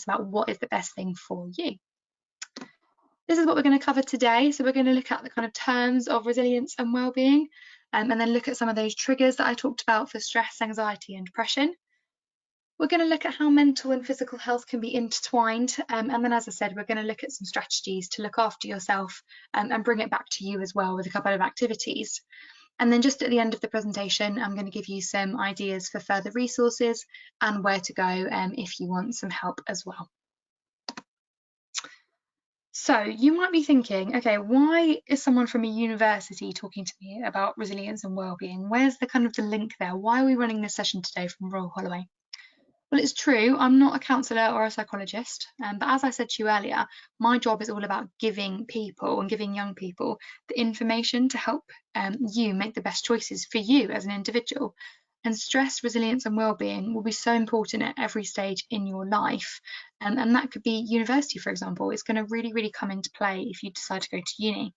about what is the best thing for you. This is what we're going to cover today. So we're going to look at the kind of terms of resilience and well-being, and then look at some of those triggers that I talked about for stress, anxiety and depression. We're going to look at how mental and physical health can be intertwined, and then, as I said, we're going to look at some strategies to look after yourself and bring it back to you as well with a couple of activities. And then just at the end of the presentation, I'm going to give you some ideas for further resources and where to go if you want some help as well. So you might be thinking, okay, why is someone from a university talking to me about resilience and wellbeing? Where's the kind of the link there? Why are we running this session today from Royal Holloway? Well, it's true, I'm not a counsellor or a psychologist, but as I said to you earlier, my job is all about giving people and giving young people the information to help you make the best choices for you as an individual. And stress, resilience and wellbeing will be so important at every stage in your life. And that could be university, for example. It's going to really come into play if you decide to go to uni.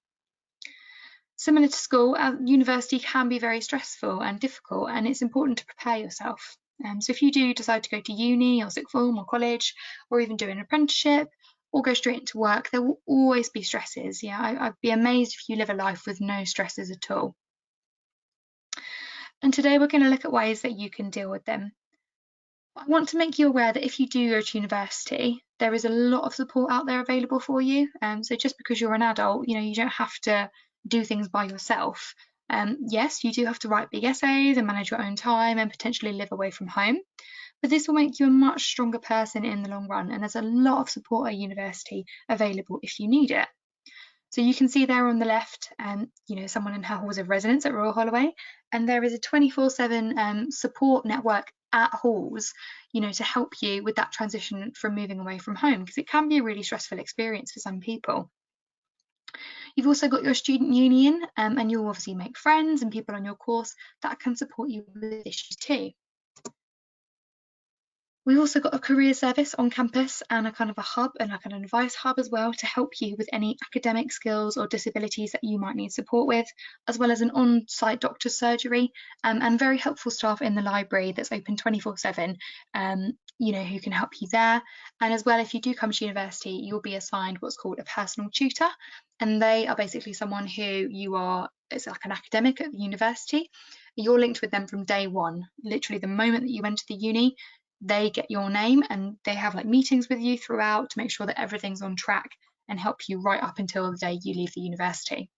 Similar to school, university can be very stressful and difficult, and it's important to prepare yourself. So if you do decide to go to uni or sixth form or college, or even do an apprenticeship or go straight into work, there will always be stresses. Yeah, I'd be amazed if you live a life with no stresses at all. And today we're going to look at ways that you can deal with them. I want to make you aware that if you do go to university, there is a lot of support out there available for you. So just because you're an adult, you don't have to do things by yourself. Yes, you do have to write big essays and manage your own time and potentially live away from home, but this will make you a much stronger person in the long run, and there's a lot of support at university available if you need it. So you can see there on the left, someone in her halls of residence at Royal Holloway, and there is a 24/7 support network at halls, to help you with that transition from moving away from home, because it can be a really stressful experience for some people. You've also got your student union, and you'll obviously make friends and people on your course that can support you with issues too. We've also got a career service on campus and a kind of a hub and like an advice hub as well to help you with any academic skills or disabilities that you might need support with, as well as an on-site doctor's surgery and very helpful staff in the library that's open 24/7, who can help you there. And as well, if you do come to university, you'll be assigned what's called a personal tutor, and they are basically someone who it's like an academic at the university. You're linked with them from day one, literally the moment that you enter the uni. They get your name and they have like meetings with you throughout to make sure that everything's on track and help you right up until the day you leave the university.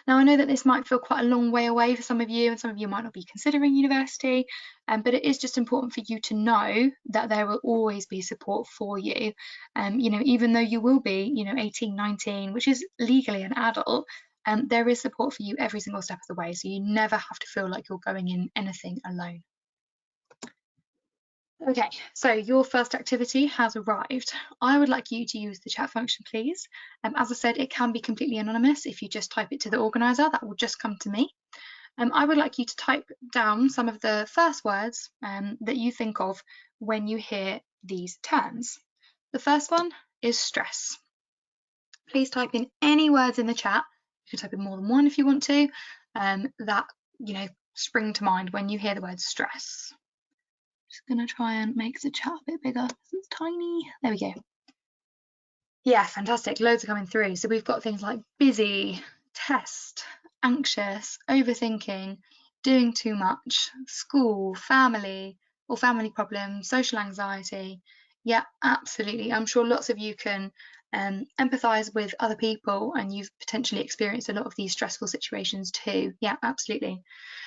Now, I know that this might feel quite a long way away for some of you, and some of you might not be considering university, but it is just important for you to know that there will always be support for you. Even though you will be, 18, 19, which is legally an adult, there is support for you every single step of the way. So you never have to feel like you're going in anything alone. Okay, so your first activity has arrived. I would like you to use the chat function, please. As I said, it can be completely anonymous. If you just type it to the organiser, that will just come to me. I would like you to type down some of the first words that you think of when you hear these terms. The first one is stress. Please type in any words in the chat. You can type in more than one if you want to, that spring to mind when you hear the word stress. Just gonna try and make the chat a bit bigger because it's tiny. There we go. Yeah, fantastic. Loads are coming through. So we've got things like busy, test, anxious, overthinking, doing too much, school, family, or family problems, social anxiety. Yeah, absolutely. I'm sure lots of you can empathise with other people, and you've potentially experienced a lot of these stressful situations too. Yeah, absolutely.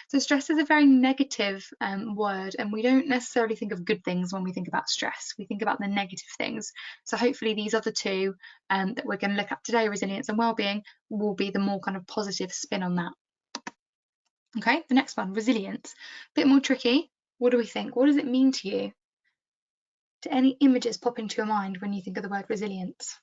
So stress is a very negative word, and we don't necessarily think of good things when we think about stress. We think about the negative things. So hopefully these other two that we're going to look at today, resilience and wellbeing, will be the more kind of positive spin on that. Okay, the next one, resilience. A bit more tricky. What do we think? What does it mean to you? Do any images pop into your mind when you think of the word resilience?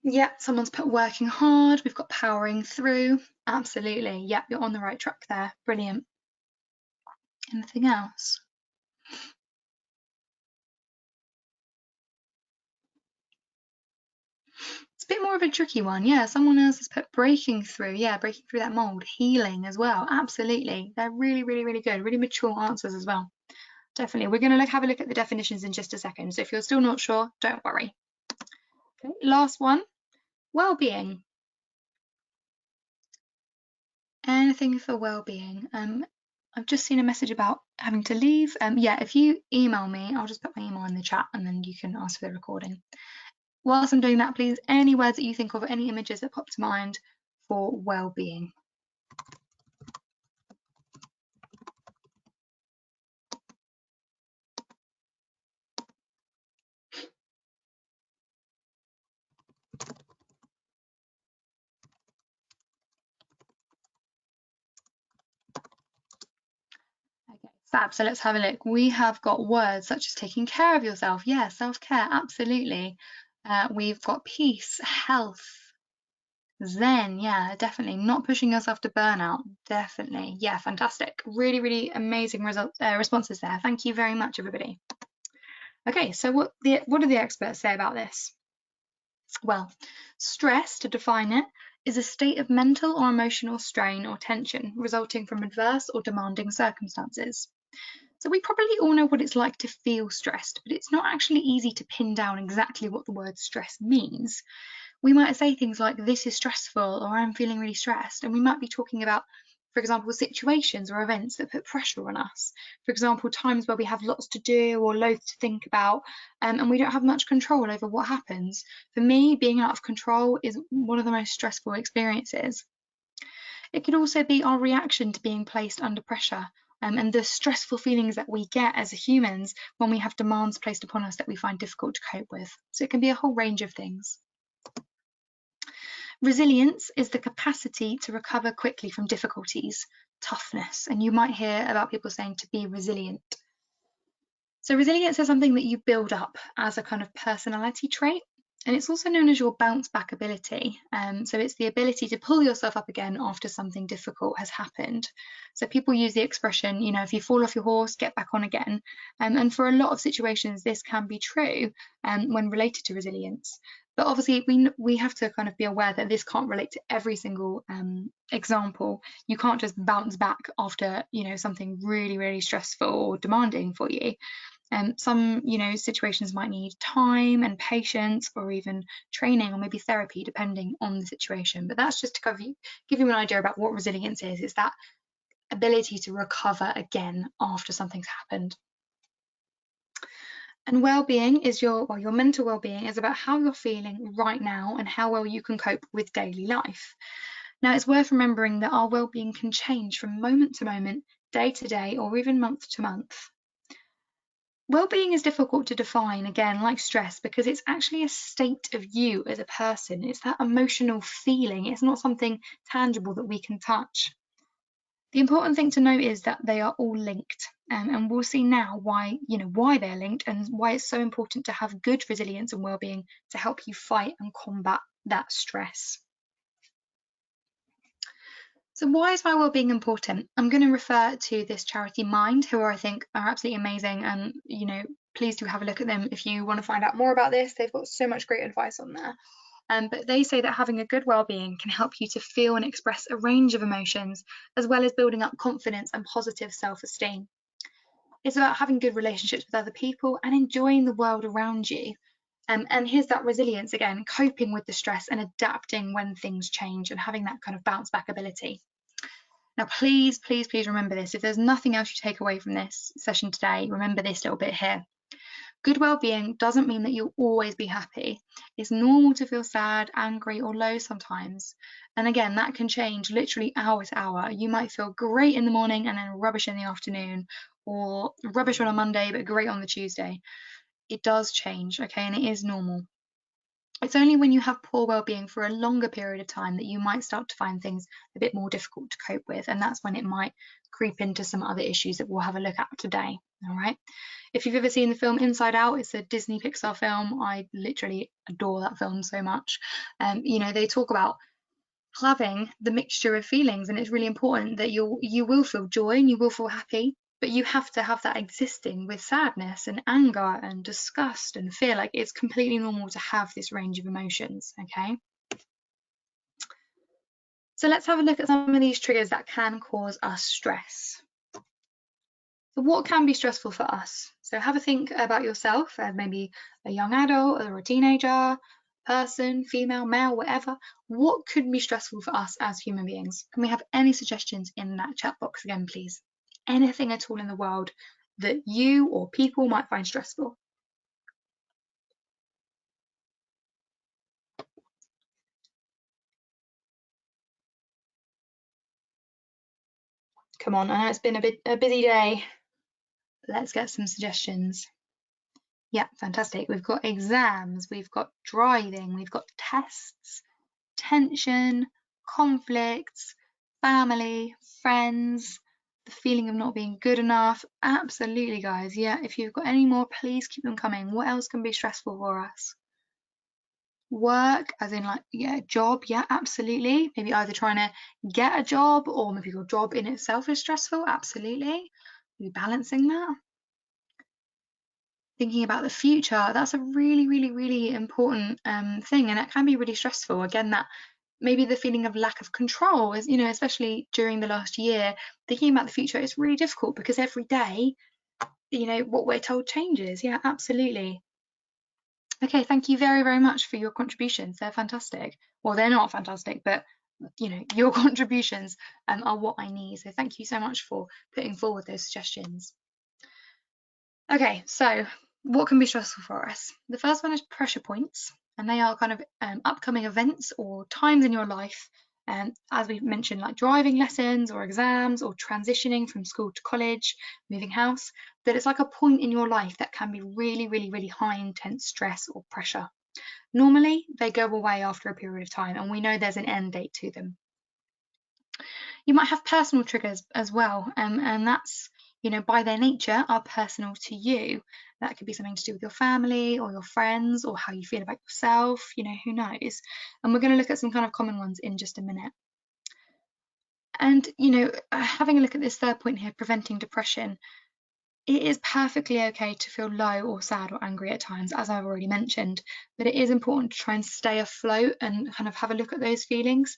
Yeah, someone's put working hard. We've got powering through. Absolutely. Yeah, you're on the right track there. Brilliant. Anything else? It's a bit more of a tricky one. Yeah, someone else has put breaking through. Yeah, breaking through that mold, healing as well. Absolutely. They're really, really, really good. Really mature answers as well. Definitely. We're going to have a look at the definitions in just a second. So if you're still not sure, don't worry. Okay, last one, well-being. Anything for well-being. I've just seen a message about having to leave. Yeah, if you email me, I'll just put my email in the chat and then you can ask for the recording. Whilst I'm doing that, please, any words that you think of, any images that pop to mind for well-being. Okay, fab. So let's have a look. We have got words such as taking care of yourself. Yeah, self-care, absolutely. We've got peace, health, zen. Yeah, definitely. Not pushing yourself to burnout. Definitely. Yeah, fantastic. Really, really amazing responses there. Thank you very much, everybody. Okay, so what do the experts say about this? Well, stress, to define it, is a state of mental or emotional strain or tension resulting from adverse or demanding circumstances. So we probably all know what it's like to feel stressed, but it's not actually easy to pin down exactly what the word stress means. We might say things like, this is stressful, or I'm feeling really stressed, and we might be talking about, for example, situations or events that put pressure on us. For example, times where we have lots to do or loads to think about, and we don't have much control over what happens. For me, being out of control is one of the most stressful experiences. It could also be our reaction to being placed under pressure, and the stressful feelings that we get as humans when we have demands placed upon us that we find difficult to cope with. So it can be a whole range of things. Resilience is the capacity to recover quickly from difficulties, toughness, and you might hear about people saying to be resilient. So resilience is something that you build up as a kind of personality trait, and it's also known as your bounce back ability. So it's the ability to pull yourself up again after something difficult has happened. So people use the expression, you know, if you fall off your horse, get back on again. And for a lot of situations, this can be true when related to resilience. But obviously, we have to kind of be aware that this can't relate to every single example. You can't just bounce back after, you know, something really, really stressful or demanding for you. Some, you know, situations might need time and patience, or even training, or maybe therapy, depending on the situation. But that's just to give you an idea about what resilience is. It's that ability to recover again after something's happened. And well-being is your mental well-being is about how you're feeling right now and how well you can cope with daily life. Now, it's worth remembering that our well-being can change from moment to moment, day to day, or even month to month. Well-being is difficult to define, again, like stress, because it's actually a state of you as a person. It's that emotional feeling. It's not something tangible that we can touch. The important thing to note is that they are all linked, and we'll see now why they're linked and why it's so important to have good resilience and well-being to help you fight and combat that stress. So why is my well-being important? I'm going to refer to this charity Mind, who I think are absolutely amazing, and you know, please do have a look at them if you want to find out more about this. They've got so much great advice on there. But they say that having a good well-being can help you to feel and express a range of emotions, as well as building up confidence and positive self-esteem. It's about having good relationships with other people and enjoying the world around you. And here's that resilience again, coping with the stress and adapting when things change and having that kind of bounce back ability. Now, please, please, please remember this. If there's nothing else you take away from this session today, remember this little bit here. Good well-being doesn't mean that you'll always be happy. It's normal to feel sad, angry, or low sometimes. And again, that can change literally hour to hour. You might feel great in the morning and then rubbish in the afternoon, or rubbish on a Monday but great on the Tuesday. It does change, okay, and it is normal. It's only when you have poor well-being for a longer period of time that you might start to find things a bit more difficult to cope with, and that's when it might creep into some other issues that we'll have a look at today. All right. If you've ever seen the film Inside Out, it's a Disney Pixar film. I literally adore that film so much. You know, they talk about having the mixture of feelings, and it's really important that you will feel joy and you will feel happy, but you have to have that existing with sadness and anger and disgust and fear. Like, it's completely normal to have this range of emotions, okay? So let's have a look at some of these triggers that can cause us stress. So what can be stressful for us? So have a think about yourself as maybe a young adult or a teenager, person, female, male, whatever. What could be stressful for us as human beings? Can we have any suggestions in that chat box again, please? Anything at all in the world that you or people might find stressful. Come on, I know it's been a busy day. Let's get some suggestions. Yeah, fantastic. We've got exams, we've got driving, we've got tests, tension, conflicts, family, friends, the feeling of not being good enough. Absolutely, guys. Yeah, if you've got any more, please keep them coming. What else can be stressful for us? Work, as in like, yeah, job. Yeah, absolutely. Maybe either trying to get a job or maybe your job in itself is stressful. Absolutely. Maybe balancing that. Thinking about the future, that's a really, really, really important thing, and it can be really stressful. Again, that maybe the feeling of lack of control is, especially during the last year, thinking about the future is really difficult because every day, what we're told changes. Yeah, absolutely. Okay, thank you very, very much for your contributions. They're fantastic. Well, they're not fantastic, but your contributions are what I need. So thank you so much for putting forward those suggestions. Okay, so what can be stressful for us? The first one is pressure points, and they are kind of upcoming events or times in your life, as we mentioned, like driving lessons or exams or transitioning from school to college, moving house, that it's like a point in your life that can be really, really, really high intense stress or pressure. Normally, they go away after a period of time, and we know there's an end date to them. You might have personal triggers as well, and that's, by their nature, are personal to you. That could be something to do with your family or your friends or how you feel about yourself, who knows. And we're going to look at some kind of common ones in just a minute. And, having a look at this third point here, preventing depression, it is perfectly okay to feel low or sad or angry at times, as I've already mentioned, but it is important to try and stay afloat and kind of have a look at those feelings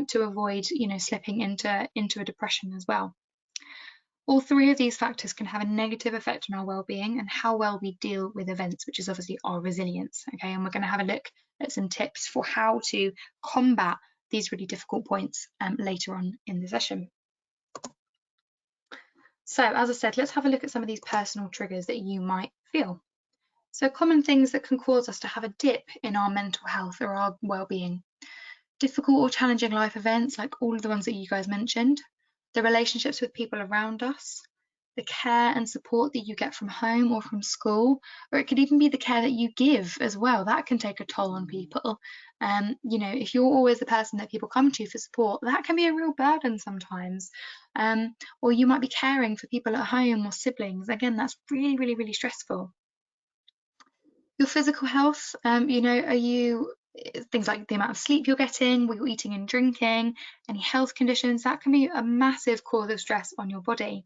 to avoid, slipping into a depression as well. All three of these factors can have a negative effect on our well-being and how well we deal with events, which is obviously our resilience. Okay, and we're going to have a look at some tips for how to combat these really difficult points later on in the session. So, as I said, let's have a look at some of these personal triggers that you might feel. So, common things that can cause us to have a dip in our mental health or our well-being. Difficult or challenging life events, like all of the ones that you guys mentioned. The relationships with people around us. The care and support that you get from home or from school, or it could even be the care that you give as well. That can take a toll on people. If you're always the person that people come to for support, that can be a real burden sometimes. Or you might be caring for people at home or siblings. Again, that's really, really, really stressful. Your physical health, are you things like the amount of sleep you're getting, what you're eating and drinking, any health conditions, that can be a massive cause of stress on your body.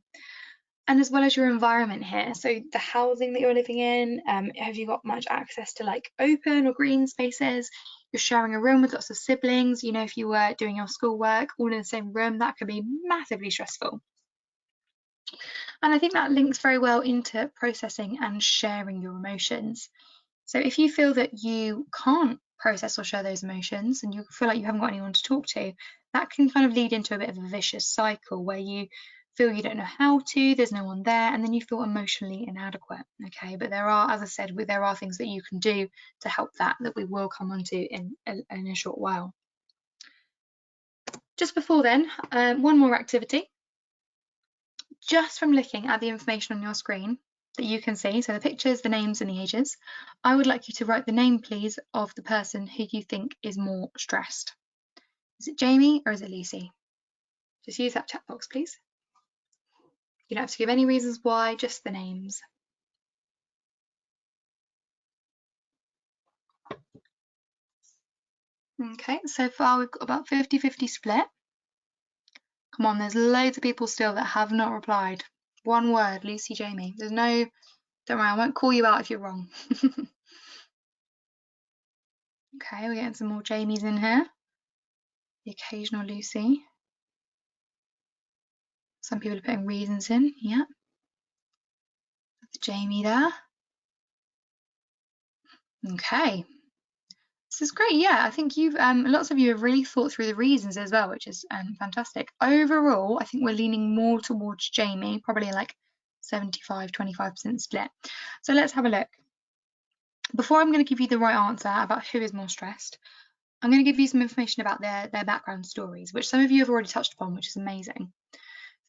And as well as your environment here, so the housing that you're living in, have you got much access to like open or green spaces? You're sharing a room with lots of siblings, if you were doing your schoolwork all in the same room, that could be massively stressful. And I think that links very well into processing and sharing your emotions. So if you feel that you can't process or share those emotions and you feel like you haven't got anyone to talk to, that can kind of lead into a bit of a vicious cycle where you feel you don't know how to, there's no one there, and then you feel emotionally inadequate. Okay, but there are, as I said, there are things that you can do to help that we will come on to in a short while. Just before then, one more activity. Just from looking at the information on your screen that you can see, so the pictures, the names and the ages, I would like you to write the name, please, of the person who you think is more stressed. Is it Jamie or is it Lucy? Just use that chat box, please. You don't have to give any reasons why, just the names. Okay, so far we've got about 50-50 split. Come on, there's loads of people still that have not replied. One word, Lucy Jamie. There's no, don't worry, I won't call you out if you're wrong. Okay, we're getting some more Jamies in here. The occasional Lucy. Some people are putting reasons in, yeah. That's Jamie there. Okay. This is great, yeah. I think you've lots of you have really thought through the reasons as well, which is fantastic. Overall, I think we're leaning more towards Jamie, probably like 75-25% split. So let's have a look. Before I'm going to give you the right answer about who is more stressed, I'm going to give you some information about their background stories, which some of you have already touched upon, which is amazing.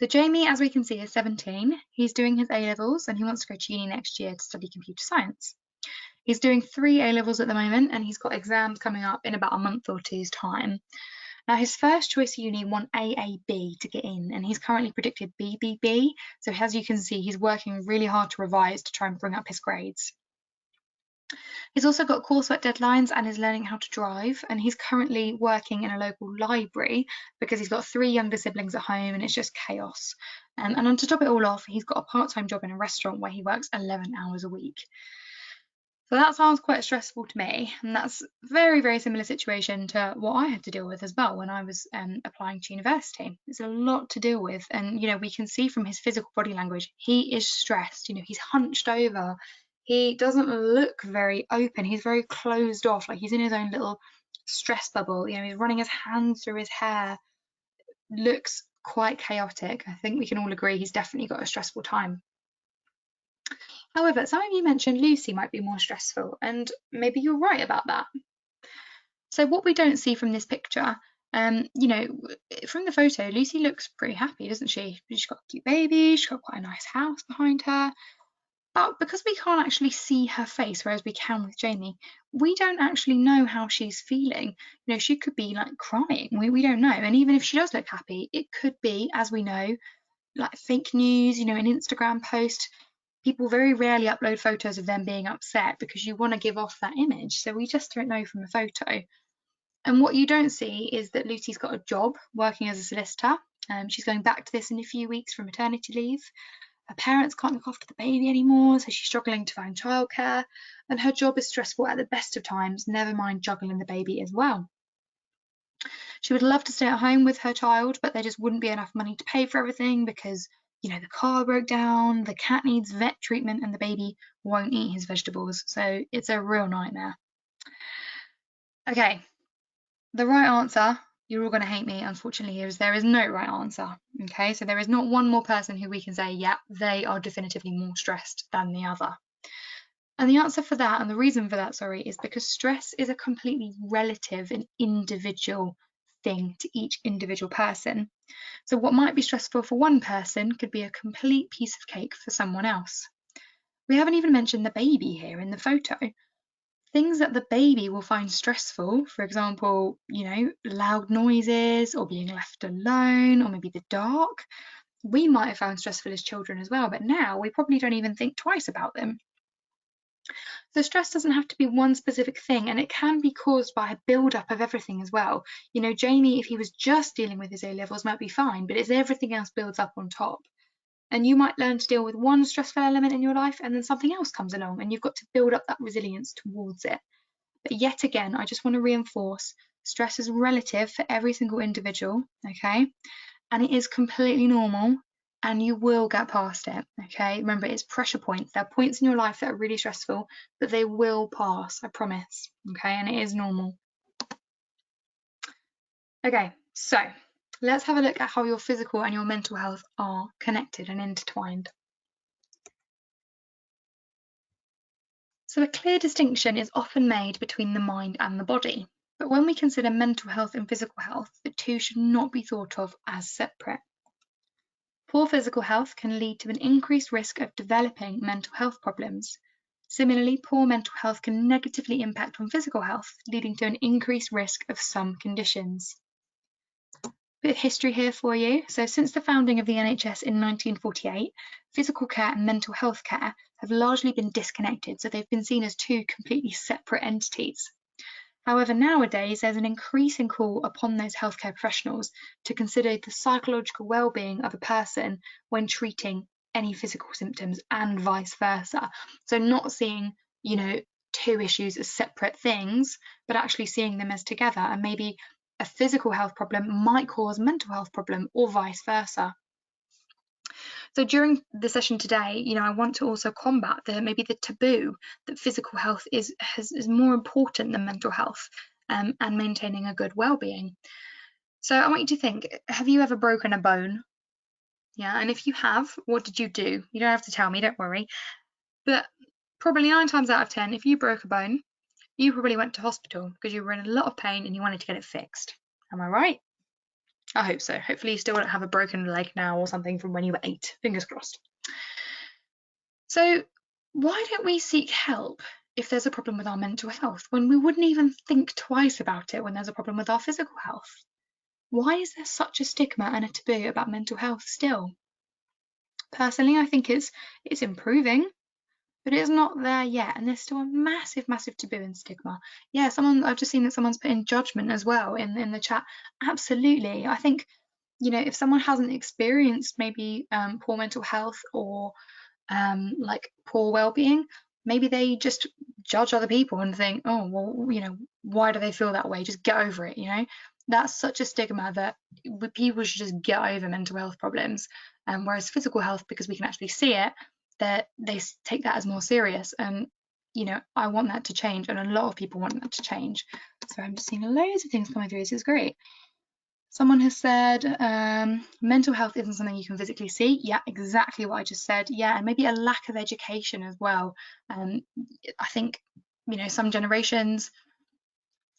So Jamie, as we can see, is 17. He's doing his A-levels and he wants to go to uni next year to study computer science. He's doing 3 A-levels at the moment and he's got exams coming up in about a month or two's time. Now, his first choice uni won AAB to get in, and he's currently predicted BBB. So as you can see, he's working really hard to revise to try and bring up his grades. He's also got coursework deadlines and is learning how to drive, and he's currently working in a local library because he's got 3 younger siblings at home and it's just chaos. And on to top it all off, he's got a part-time job in a restaurant where he works 11 hours a week. So that sounds quite stressful to me, and that's a very, very similar situation to what I had to deal with as well when I was applying to university. It's a lot to deal with, and we can see from his physical body language, he is stressed. He's hunched over. He doesn't look very open. He's very closed off, like he's in his own little stress bubble. He's running his hands through his hair. Looks quite chaotic. I think we can all agree he's definitely got a stressful time. However, some of you mentioned Lucy might be more stressful, and maybe you're right about that. So what we don't see from this picture, from the photo, Lucy looks pretty happy, doesn't she? She's got a cute baby, she's got quite a nice house behind her. But because we can't actually see her face, whereas we can with Jamie, we don't actually know how she's feeling. She could be like crying. We don't know. And even if she does look happy, it could be, as we know, like fake news, an Instagram post. People very rarely upload photos of them being upset because you want to give off that image. So we just don't know from a photo. And what you don't see is that Lucy's got a job working as a solicitor. She's going back to this in a few weeks from maternity leave. Her parents can't look after the baby anymore, so she's struggling to find childcare. And her job is stressful at the best of times, never mind juggling the baby as well. She would love to stay at home with her child, but there just wouldn't be enough money to pay for everything because the car broke down, the cat needs vet treatment, and the baby won't eat his vegetables. So it's a real nightmare. Okay, the right answer, you're all going to hate me, unfortunately, is there is no right answer. Okay, so there is not one more person who we can say, yeah, they are definitively more stressed than the other. And the answer for that, and the reason for that, sorry, is because stress is a completely relative and individual thing to each individual person. So what might be stressful for one person could be a complete piece of cake for someone else. We haven't even mentioned the baby here in the photo. Things that the baby will find stressful, for example, loud noises or being left alone or maybe the dark, we might have found stressful as children as well, but now we probably don't even think twice about them. So stress doesn't have to be one specific thing, and it can be caused by a build-up of everything as well. Jamie, if he was just dealing with his A-levels, might be fine, but it's everything else builds up on top. And you might learn to deal with one stressful element in your life, and then something else comes along, and you've got to build up that resilience towards it. But yet again, I just want to reinforce, stress is relative for every single individual, okay? And it is completely normal, and you will get past it, okay? Remember, it's pressure points. There are points in your life that are really stressful, but they will pass, I promise, okay? And it is normal. Okay, so let's have a look at how your physical and your mental health are connected and intertwined. So a clear distinction is often made between the mind and the body, but when we consider mental health and physical health, the two should not be thought of as separate. Poor physical health can lead to an increased risk of developing mental health problems. Similarly, poor mental health can negatively impact on physical health, leading to an increased risk of some conditions. Bit of history here for you. So since the founding of the NHS in 1948, physical care and mental health care have largely been disconnected, so they've been seen as two completely separate entities. However, nowadays there's an increasing call upon those healthcare professionals to consider the psychological well-being of a person when treating any physical symptoms and vice versa. So not seeing, you know, two issues as separate things, but actually seeing them as together, and maybe a physical health problem might cause mental health problem or vice versa. So during the session today, you know, I want to also combat maybe the taboo that physical health is more important than mental health, and maintaining a good well-being. So I want you to think, have you ever broken a bone? Yeah, and if you have, what did you do? You don't have to tell me, don't worry. But probably 9 times out of 10, if you broke a bone, you probably went to hospital because you were in a lot of pain and you wanted to get it fixed. Am I right? I hope so. Hopefully you still don't have a broken leg now or something from when you were 8. Fingers crossed. So why don't we seek help if there's a problem with our mental health when we wouldn't even think twice about it when there's a problem with our physical health? Why is there such a stigma and a taboo about mental health still? Personally, I think it's improving, but it's not there yet, and there's still a massive, massive taboo and stigma. Yeah, I've just seen that someone's put in judgment as well in the chat. Absolutely. I think, you know, if someone hasn't experienced maybe poor mental health or like poor well-being, maybe they just judge other people and think, oh, well, you know, why do they feel that way? Just get over it, you know? That's such a stigma that people should just get over mental health problems. Whereas physical health, because we can actually see it, that they take that as more serious. And, you know, I want that to change, and a lot of people want that to change. So I'm just seeing loads of things coming through. This is great. Someone has said mental health isn't something you can physically see. Yeah, exactly what I just said. Yeah, and maybe a lack of education as well. I think, you know, some generations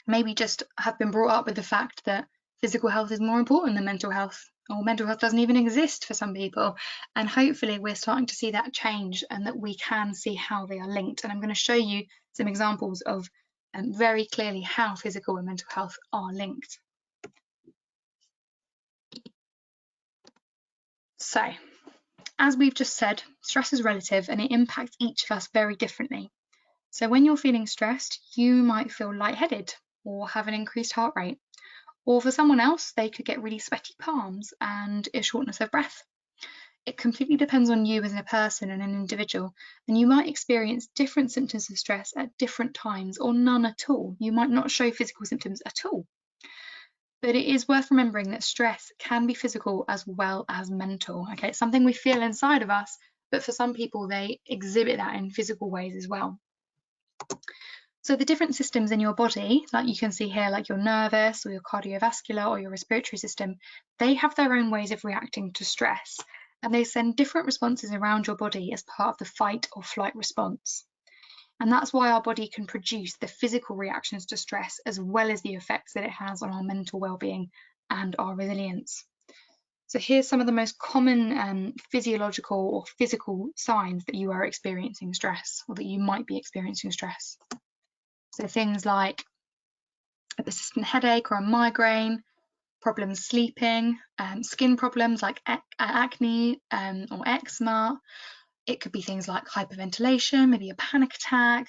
maybe just have been brought up with the fact that physical health is more important than mental health, or mental health doesn't even exist for some people. And hopefully we're starting to see that change and that we can see how they are linked. And I'm going to show you some examples of very clearly how physical and mental health are linked. So, as we've just said, stress is relative and it impacts each of us very differently. So when you're feeling stressed, you might feel lightheaded or have an increased heart rate. Or for someone else, they could get really sweaty palms and a shortness of breath. It completely depends on you as a person and an individual, and you might experience different symptoms of stress at different times or none at all. You might not show physical symptoms at all. But it is worth remembering that stress can be physical as well as mental. Okay, it's something we feel inside of us, but for some people they exhibit that in physical ways as well. So the different systems in your body, like you can see here, like your nervous or your cardiovascular or your respiratory system, they have their own ways of reacting to stress, and they send different responses around your body as part of the fight or flight response. And that's why our body can produce the physical reactions to stress as well as the effects that it has on our mental well-being and our resilience. So here's some of the most common physiological or physical signs that you are experiencing stress, or that you might be experiencing stress. So things like a persistent headache or a migraine, problems sleeping, skin problems like acne or eczema. It could be things like hyperventilation, maybe a panic attack,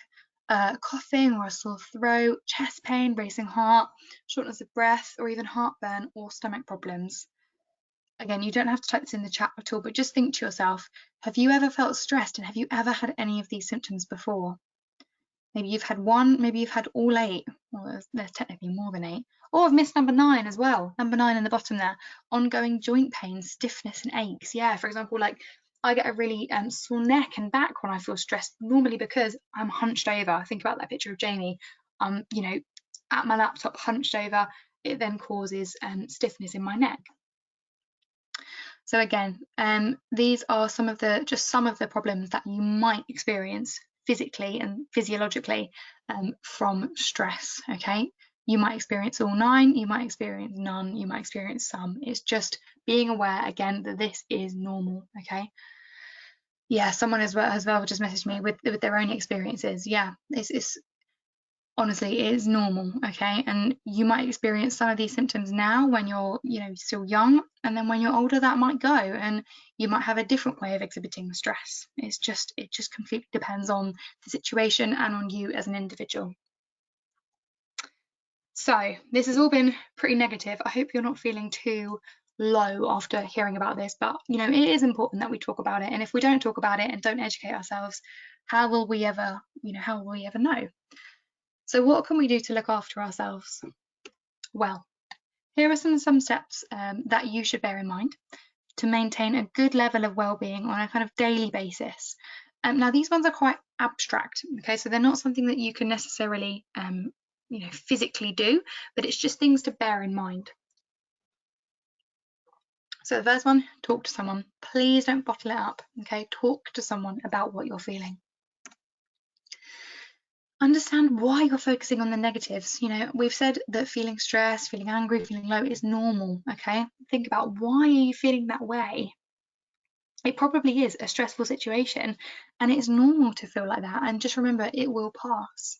coughing or a sore throat, chest pain, racing heart, shortness of breath, or even heartburn or stomach problems. Again, you don't have to type this in the chat at all, but just think to yourself, have you ever felt stressed, and have you ever had any of these symptoms before? Maybe you've had one, maybe you've had all 8. Well, there's technically more than 8. Or I've missed number 9 as well. Number 9 in the bottom there. Ongoing joint pain, stiffness and aches. Yeah, for example, like I get a really sore neck and back when I feel stressed, normally because I'm hunched over. Think about that picture of Jamie. You know, at my laptop, hunched over. It then causes stiffness in my neck. So again, these are some of the problems that you might experience physically and physiologically from stress. Okay, you might experience all 9, you might experience none, you might experience some. It's just being aware again that this is normal. Okay. Yeah, someone as well just messaged me with their own experiences. Yeah, it's honestly, it is normal. Okay, and you might experience some of these symptoms now when you're, you know, still young, and then when you're older that might go, and you might have a different way of exhibiting the stress. It just completely depends on the situation and on you as an individual. So this has all been pretty negative. I hope you're not feeling too low after hearing about this, but you know, it is important that we talk about it. And if we don't talk about it and don't educate ourselves, how will we ever, how will we ever know? So what can we do to look after ourselves? Well, here are some steps that you should bear in mind to maintain a good level of well-being on a kind of daily basis. Now, these ones are quite abstract, okay, so they're not something that you can necessarily, physically do, but it's just things to bear in mind. So the first one, talk to someone. Please don't bottle it up, okay? Talk to someone about what you're feeling. Understand why you're focusing on the negatives. You know, we've said that feeling stressed, feeling angry, feeling low is normal, okay? Think about why are you feeling that way? It probably is a stressful situation and it's normal to feel like that. And just remember, it will pass.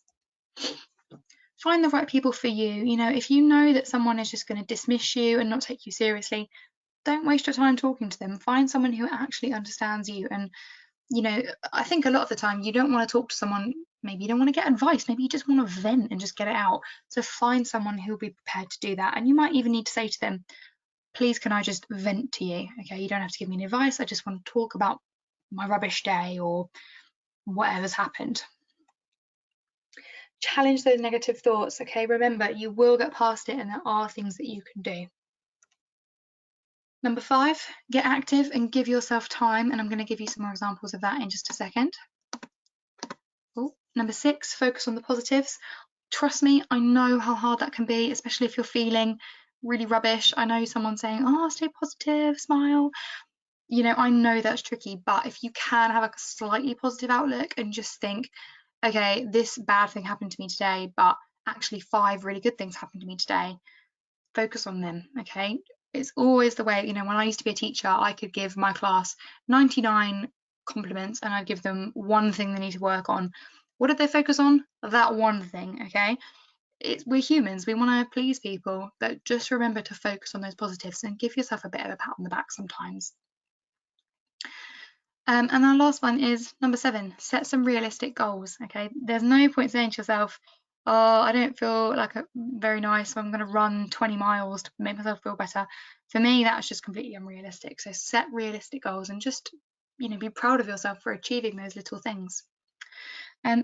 Find the right people for you. You know, if you know that someone is just going to dismiss you and not take you seriously, don't waste your time talking to them. Find someone who actually understands you. And, you know, I think a lot of the time you don't want to talk to someone, maybe you don't want to get advice, maybe you just want to vent and just get it out. So find someone who will be prepared to do that. And you might even need to say to them, please, can I just vent to you? Okay, you don't have to give me any advice. I just want to talk about my rubbish day or whatever's happened. Challenge those negative thoughts. Okay, remember, you will get past it and there are things that you can do. Number 5, get active and give yourself time. And I'm going to give you some more examples of that in just a second. Oh, number 6, focus on the positives. Trust me, I know how hard that can be, especially if you're feeling really rubbish. I know someone saying, oh, stay positive, smile. You know, I know that's tricky, but if you can have a slightly positive outlook and just think, okay, this bad thing happened to me today, but actually 5 really good things happened to me today, focus on them, okay? It's always the way, you know, when I used to be a teacher, I could give my class 99 compliments and I'd give them one thing they need to work on. What did they focus on? That one thing, okay? We're humans, we want to please people, but just remember to focus on those positives and give yourself a bit of a pat on the back sometimes. And our last one is number 7, set some realistic goals, okay? There's no point saying to yourself, oh, I don't feel like very nice, so I'm going to run 20 miles to make myself feel better. For me, that's just completely unrealistic. So set realistic goals and just, you know, be proud of yourself for achieving those little things.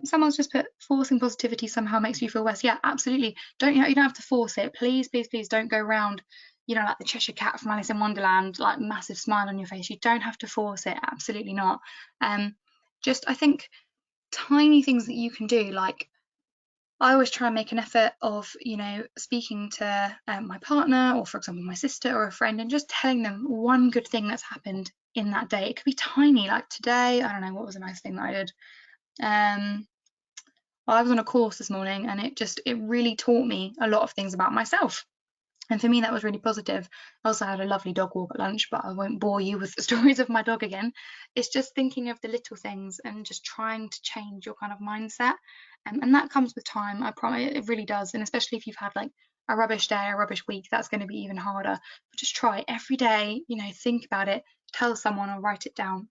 Someone's just put forcing positivity somehow makes you feel worse. Yeah, absolutely. You don't have to force it. Please, please, please don't go around, you know, like the Cheshire Cat from Alice in Wonderland, like massive smile on your face. You don't have to force it. Absolutely not. Just I think tiny things that you can do, like I always try and make an effort of, you know, speaking to my partner or, for example, my sister or a friend and just telling them one good thing that's happened in that day. It could be tiny, like today, I don't know, what was a nice thing that I did? Well, I was on a course this morning and it really taught me a lot of things about myself. And for me, that was really positive. I also had a lovely dog walk at lunch, but I won't bore you with the stories of my dog again. It's just thinking of the little things and just trying to change your kind of mindset. And that comes with time, I promise, it really does. And especially if you've had like a rubbish day, a rubbish week, that's going to be even harder. But just try every day, you know, think about it, tell someone or write it down.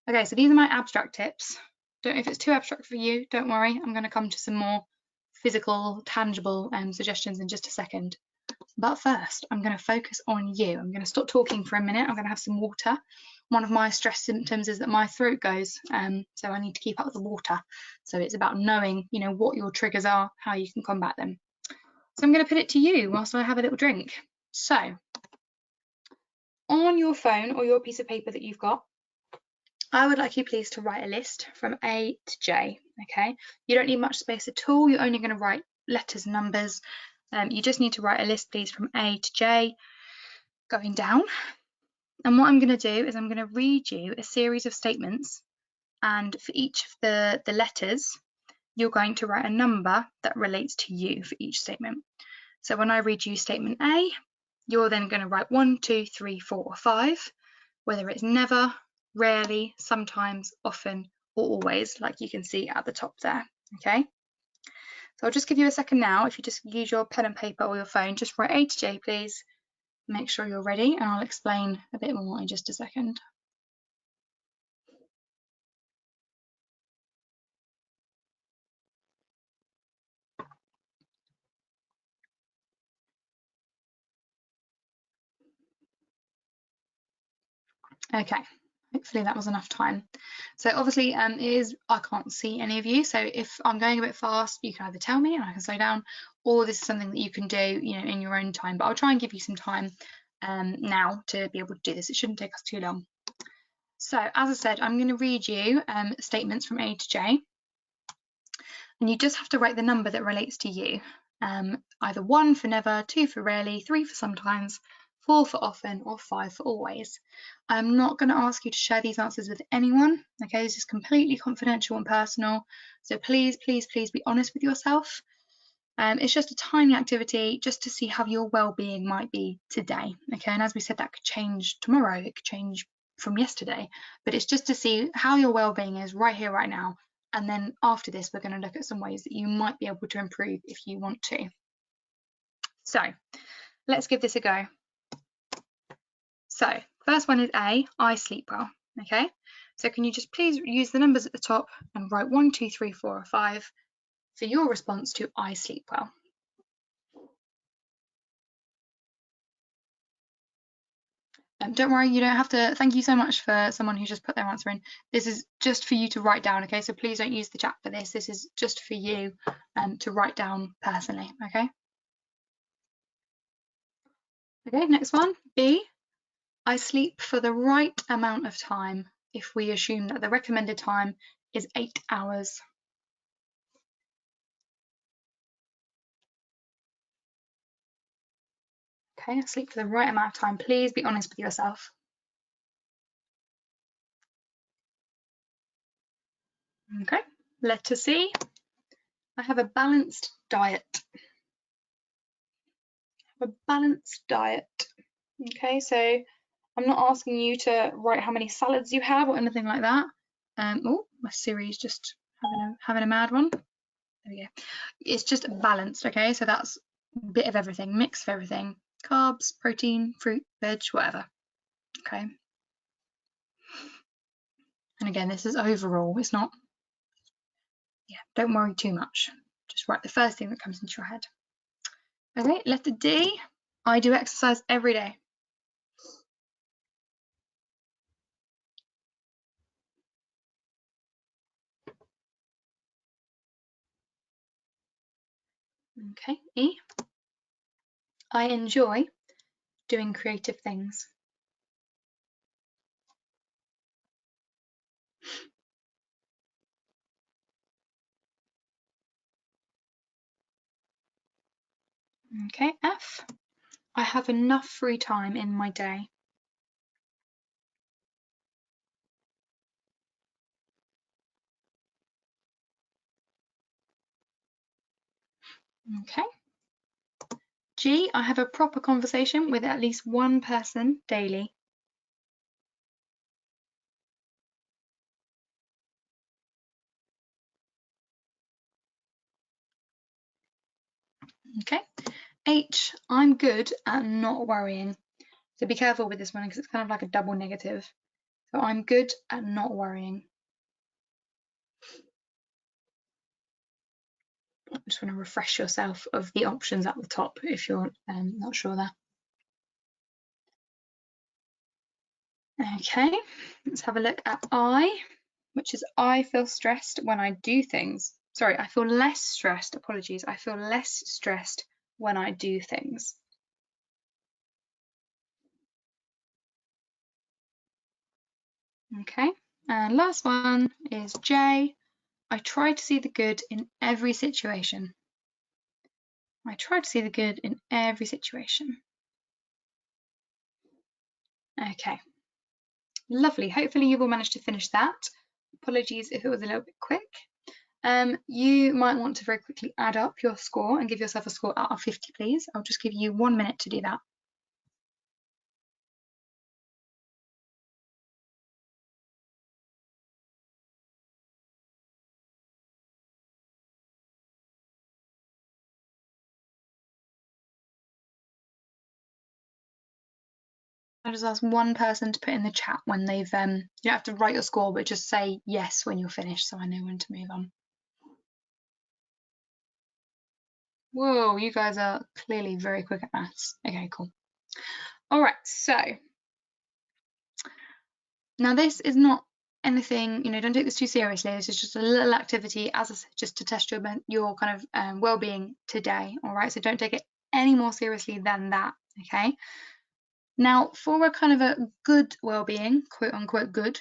Okay, so these are my abstract tips. If it's too abstract for you, don't worry. I'm going to come to some more physical, tangible suggestions in just a second. But first, I'm going to focus on you. I'm going to stop talking for a minute. I'm going to have some water. One of my stress symptoms is that my throat goes, so I need to keep up with the water. So it's about knowing, you know, what your triggers are, how you can combat them. So I'm going to put it to you whilst I have a little drink. So on your phone or your piece of paper that you've got, I would like you please to write a list from A to J, okay? You don't need much space at all. You're only going to write letters, numbers. You just need to write a list, please, from A to J, going down. And what I'm going to do is I'm going to read you a series of statements. And for each of the letters, you're going to write a number that relates to you for each statement. So when I read you statement A, you're then going to write 1, 2, 3, 4, or 5, whether it's never, rarely, sometimes, often, or always, like you can see at the top there, okay? So I'll just give you a second now. If you just use your pen and paper or your phone, just write A to J, please. Make sure you're ready, and I'll explain a bit more in just a second. Okay, hopefully that was enough time. So obviously I can't see any of you, so if I'm going a bit fast, you can either tell me and I can slow down, or this is something that you can do, you know, in your own time. But I'll try and give you some time now to be able to do this. It shouldn't take us too long. So as I said, I'm going to read you statements from A to J, and you just have to write the number that relates to you. Either 1 for never, 2 for rarely, 3 for sometimes, 4 for often, or 5 for always. I'm not going to ask you to share these answers with anyone. Okay, this is completely confidential and personal. So please, please, please be honest with yourself. It's just a tiny activity just to see how your well-being might be today. Okay, and as we said, that could change tomorrow. It could change from yesterday, but it's just to see how your well-being is right here, right now. And then after this, we're going to look at some ways that you might be able to improve if you want to. So let's give this a go. So first one is A, I sleep well. Okay, so can you just please use the numbers at the top and write 1, 2, 3, 4, or 5 for your response to I sleep well. Don't worry, you don't have to. Thank you so much for someone who just put their answer in. This is just for you to write down, okay? So please don't use the chat for this. This is just for you to write down personally, okay? Okay, next one, B. I sleep for the right amount of time if we assume that the recommended time is 8 hours. Okay, I sleep for the right amount of time. Please be honest with yourself. Okay, letter C. I have a balanced diet. A balanced diet. Okay, so I'm not asking you to write how many salads you have or anything like that. Oh, my Siri's just having a mad one. There we go. It's just balanced, okay? So that's a bit of everything, mix of everything. Carbs, protein, fruit, veg, whatever. Okay. And again, this is overall. It's not, yeah, don't worry too much. Just write the first thing that comes into your head. Okay, letter D. I do exercise every day. Okay, E. I enjoy doing creative things. Okay, F. I have enough free time in my day. Okay. G, I have a proper conversation with at least one person daily. Okay. H, I'm good at not worrying. So be careful with this one because it's kind of like a double negative. So I'm good at not worrying. I just want to refresh yourself of the options at the top if you're not sure there. Okay, let's have a look at I, which is I feel stressed when I do things. Sorry, I feel less stressed. Apologies. I feel less stressed when I do things. Okay, and last one is J. I try to see the good in every situation. I try to see the good in every situation. Okay, lovely. Hopefully you will manage to finish that. Apologies if it was a little bit quick. You might want to very quickly add up your score and give yourself a score out of 50, please. I'll just give you 1 minute to do that. I'll just ask one person to put in the chat when they've, you don't have to write your score, but just say yes when you're finished so I know when to move on. Whoa, you guys are clearly very quick at maths. Okay, cool. All right, so Now, this is not anything, don't take this too seriously. This is just a little activity, as I said, just to test your kind of well-being today. All right, so don't take it any more seriously than that. Okay. Now, for a kind of a good well-being, quote unquote good,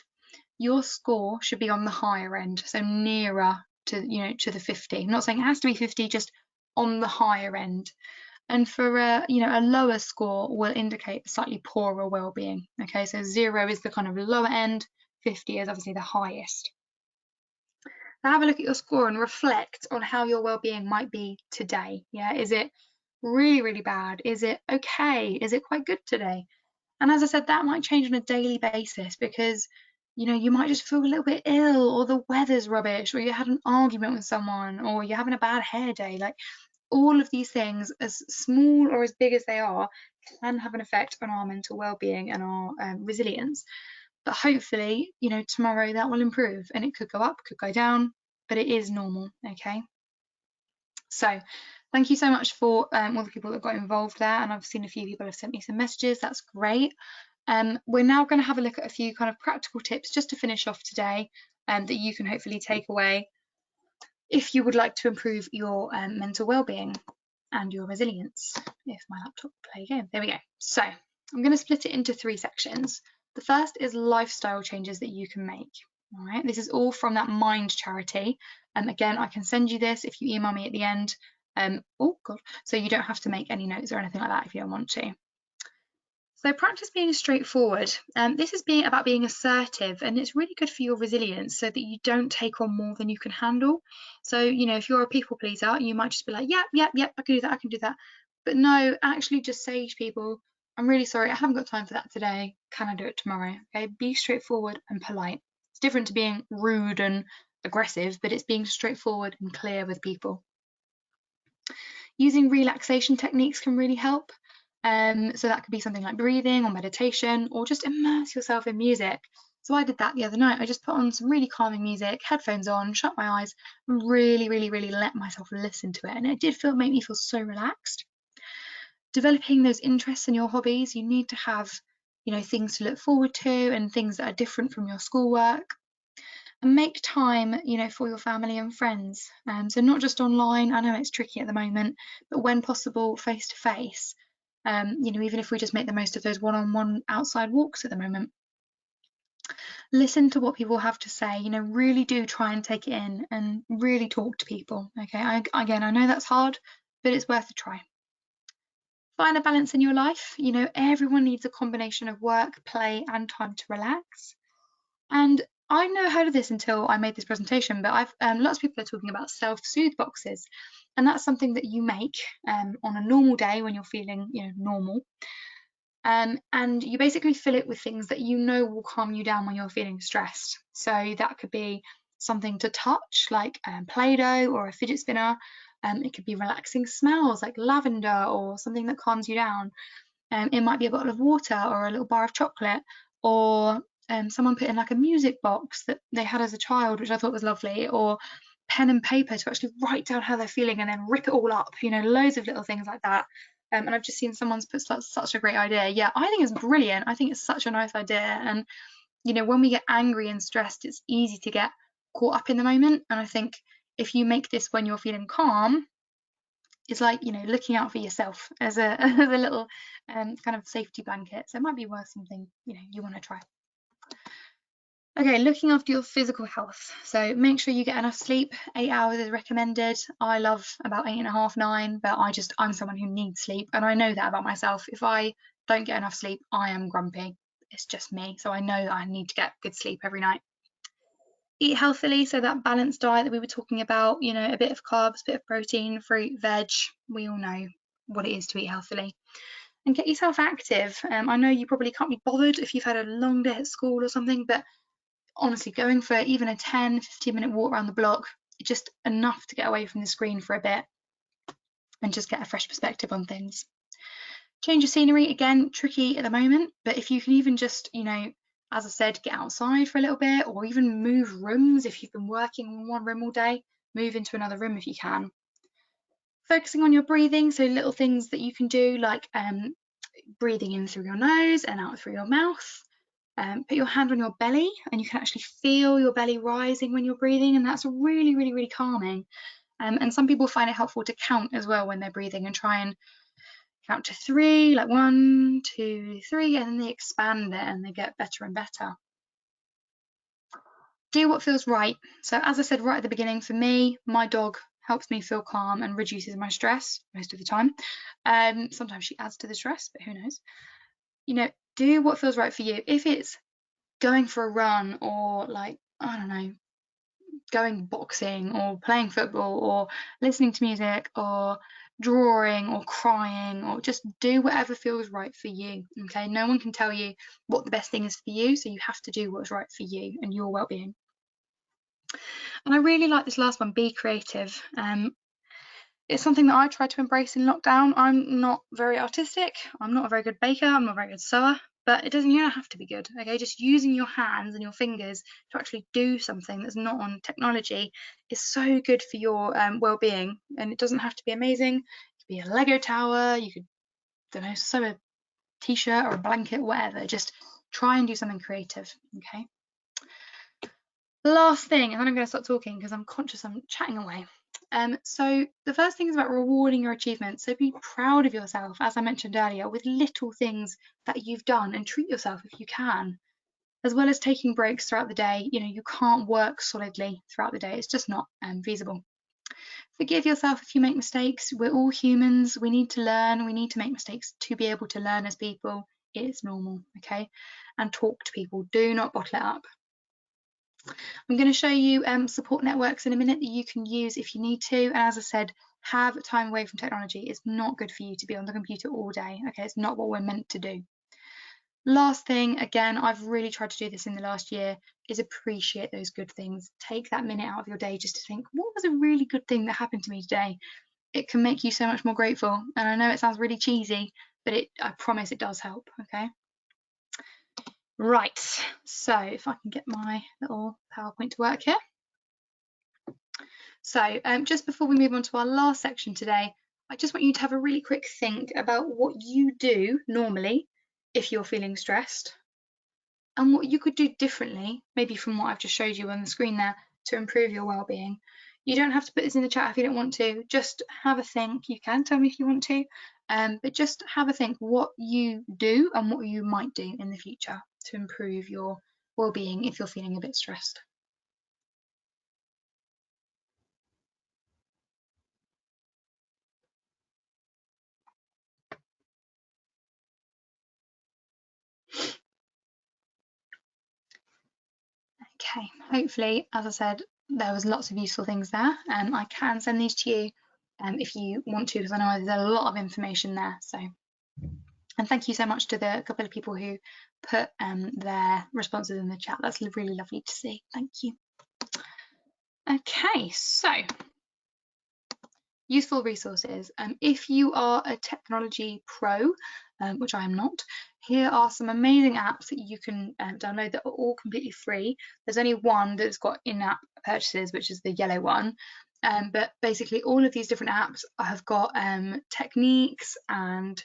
your score should be on the higher end, so nearer to to the 50. I'm not saying it has to be 50, just on the higher end. And for a lower score will indicate slightly poorer well-being. Okay, so 0 is the kind of lower end, 50 is obviously the highest. So have a look at your score and reflect on how your well-being might be today. Yeah, is it really, really bad? Is it okay? Is it quite good today? And as I said, that might change on a daily basis because you might just feel a little bit ill, or the weather's rubbish, or you had an argument with someone, or you're having a bad hair day. Like, all of these things, as small or as big as they are, can have an effect on our mental well-being and our resilience. But hopefully, tomorrow that will improve, and it could go up, could go down, but it is normal. Okay. So thank you so much for all the people that got involved there, and I've seen a few people have sent me some messages. That's great. We're now going to have a look at a few kind of practical tips just to finish off today, that you can hopefully take away if you would like to improve your mental well-being and your resilience. If my laptop will play again. There we go. So I'm going to split it into 3 sections. The first is lifestyle changes that you can make. All right, this is all from that Mind charity. Again, I can send you this if you email me at the end. Oh God, so you don't have to make any notes or anything like that if you don't want to. So practice being straightforward. This is about being assertive, and it's really good for your resilience so that you don't take on more than you can handle. So, if you're a people pleaser, you might just be like, yep, I can do that, I can do that. But no, actually just say to people, I'm really sorry, I haven't got time for that today. Can I do it tomorrow? Okay, be straightforward and polite. It's different to being rude and aggressive, but it's being straightforward and clear with people. Using relaxation techniques can really help. So that could be something like breathing or meditation, or just immerse yourself in music. So I did that the other night. I just put on some really calming music, headphones on, shut my eyes, and really, really, really let myself listen to it. And it did make me feel so relaxed. Developing those interests in your hobbies, you need to have, things to look forward to and things that are different from your schoolwork. And make time, for your family and friends. So not just online. I know it's tricky at the moment, but when possible, face to face. Even if we just make the most of those one-on-one outside walks at the moment. Listen to what people have to say, really do try and take it in and really talk to people. Okay, again, I know that's hard, but it's worth a try. Find a balance in your life. Everyone needs a combination of work, play, and time to relax. And I never heard of this until I made this presentation, but I've lots of people are talking about self-soothe boxes, and that's something that you make on a normal day when you're feeling, normal. And you basically fill it with things that will calm you down when you're feeling stressed. So that could be something to touch, like Play-Doh or a fidget spinner. It could be relaxing smells like lavender or something that calms you down. It might be a bottle of water or a little bar of chocolate, or someone put in like a music box that they had as a child, which I thought was lovely, or pen and paper to actually write down how they're feeling and then rip it all up, loads of little things like that. And I've just seen someone's put such a great idea. Yeah, I think it's brilliant. I think it's such a nice idea. And, when we get angry and stressed, it's easy to get caught up in the moment. And I think if you make this when you're feeling calm, it's like, looking out for yourself as a, as a little kind of safety blanket. So it might be worth something, you want to try. Okay, looking after your physical health. So make sure you get enough sleep. 8 hours is recommended. I love about 8.5, 9, but I'm someone who needs sleep. And I know that about myself. If I don't get enough sleep, I am grumpy. It's just me. So I know that I need to get good sleep every night. Eat healthily, so that balanced diet that we were talking about, a bit of carbs, a bit of protein, fruit, veg. We all know what it is to eat healthily. And get yourself active. I know you probably can't be bothered if you've had a long day at school or something, but honestly, going for even a 10-15 minute walk around the block, just enough to get away from the screen for a bit and just get a fresh perspective on things. Change of scenery, again, tricky at the moment, but if you can even just, as I said, get outside for a little bit, or even move rooms. If you've been working in one room all day, move into another room if you can. Focusing on your breathing, so little things that you can do, like breathing in through your nose and out through your mouth. Put your hand on your belly, and you can actually feel your belly rising when you're breathing, and that's really, really, really calming. And some people find it helpful to count as well when they're breathing, and try and count to 3, like 1, 2, 3, and then they expand it and they get better and better. Do what feels right. So as I said right at the beginning, for me, my dog helps me feel calm and reduces my stress most of the time. Sometimes she adds to the stress, but who knows? You know, do what feels right for you. If it's going for a run, or like, I don't know, going boxing or playing football or listening to music or drawing or crying, or just do whatever feels right for you. Okay, no one can tell you what the best thing is for you, so you have to do what's right for you and your well-being. And I really like this last one, be creative. It's something that I tried to embrace in lockdown. I'm not very artistic, I'm not a very good baker, I'm not a very good sewer, but it doesn't, you don't have to be good. Okay, just using your hands and your fingers to actually do something that's not on technology is so good for your well-being. And it doesn't have to be amazing. It could be a Lego tower, you could, I don't know, sew a t-shirt or a blanket, whatever. Just try and do something creative. Okay, last thing, and then I'm going to stop talking because I'm conscious I'm chatting away. So the first thing is about rewarding your achievements. So be proud of yourself, as I mentioned earlier, with little things that you've done, and treat yourself if you can, as well as taking breaks throughout the day. You know, you can't work solidly throughout the day. It's just not feasible. Forgive yourself if you make mistakes. We're all humans. We need to learn. We need to make mistakes to be able to learn as people. It's normal, okay? And talk to people. Do not bottle it up. I'm going to show you support networks in a minute that you can use if you need to. And as I said, have time away from technology. It's not good for you to be on the computer all day. Okay, it's not what we're meant to do. Last thing, again, I've really tried to do this in the last year, is appreciate those good things. Take that minute out of your day just to think, what was a really good thing that happened to me today? It can make you so much more grateful. And I know it sounds really cheesy, but I promise it does help, okay? Right, so if I can get my little PowerPoint to work here. So just before we move on to our last section today, I just want you to have a really quick think about what you do normally if you're feeling stressed, and what you could do differently, maybe from what I've just showed you on the screen there, to improve your well-being. You don't have to put this in the chat if you don't want to. Just have a think. You can tell me if you want to, but just have a think what you do and what you might do in the future to improve your well-being if you're feeling a bit stressed. Okay, hopefully, as I said, there was lots of useful things there. I can send these to you if you want to, because I know there's a lot of information there. So, and thank you so much to the couple of people who put their responses in the chat. That's really lovely to see. Thank you. Okay, so useful resources. If you are a technology pro, which I am not, here are some amazing apps that you can download that are all completely free. There's only one that's got in-app purchases, which is the yellow one. But basically all of these different apps have got techniques and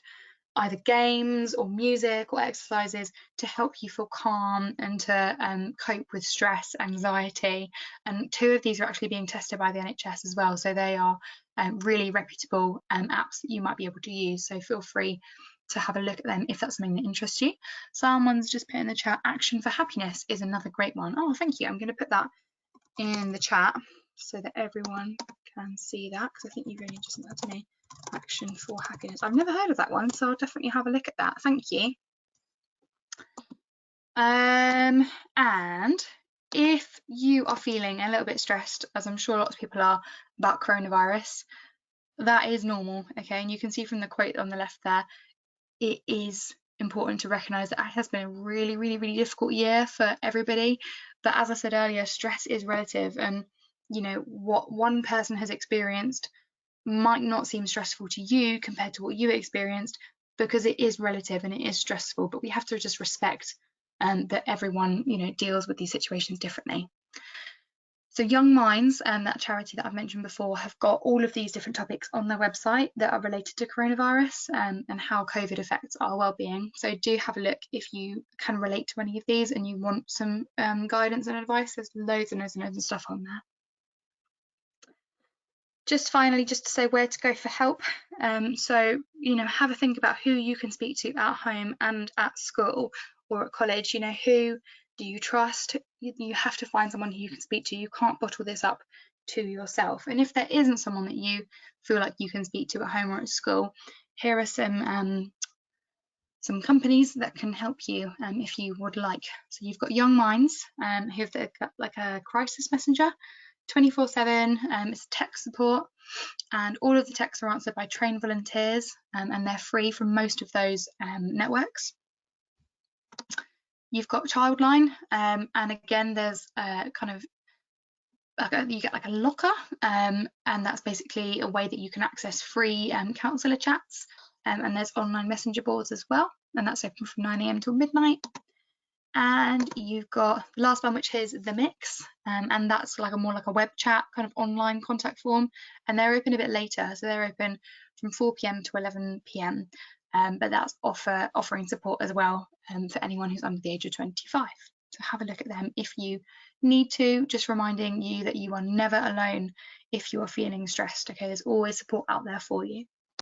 either games or music or exercises to help you feel calm and to cope with stress, anxiety. And 2 of these are actually being tested by the NHS as well, so they are really reputable apps that you might be able to use, so feel free to have a look at them if that's something that interests you. Someone's just put in the chat, Action for Happiness is another great one. Oh, thank you. I'm going to put that in the chat so that everyone can see that, because I think you've only just sent that to me. Action for Happiness. I've never heard of that one, so I'll definitely have a look at that. Thank you. And if you are feeling a little bit stressed, as I'm sure lots of people are, about coronavirus, that is normal, okay? And you can see from the quote on the left there, it is important to recognise that it has been a really, really, really difficult year for everybody. But as I said earlier, stress is relative, and you know what one person has experienced might not seem stressful to you compared to what you experienced, because it is relative and it is stressful. But we have to just respect that everyone, you know, deals with these situations differently. So Young Minds, that charity that I've mentioned before, have got all of these different topics on their website that are related to coronavirus and how COVID affects our well-being. So do have a look if you can relate to any of these and you want some guidance and advice. There's loads and loads and loads of stuff on there. Just finally, just to say where to go for help. So, have a think about who you can speak to at home and at school or at college. Who do you trust? You have to find someone who you can speak to. You can't bottle this up to yourself. And if there isn't someone that you feel like you can speak to at home or at school, here are some companies that can help you if you would like. So you've got Young Minds, who have like a crisis messenger, 24/7. It's tech support, and all of the texts are answered by trained volunteers, and they're free from most of those networks. You've got Childline, and again, there's kind of you get like a locker, and that's basically a way that you can access free counsellor chats, and there's online messenger boards as well, and that's open from 9 AM till midnight. And you've got the last one, which is The Mix, and that's more like a web chat kind of online contact form, and they're open a bit later, so they're open from 4 PM to 11 PM, but that's offering support as well for anyone who's under the age of 25. So have a look at them if you need to, just reminding you that you are never alone if you are feeling stressed. Okay, there's always support out there for you.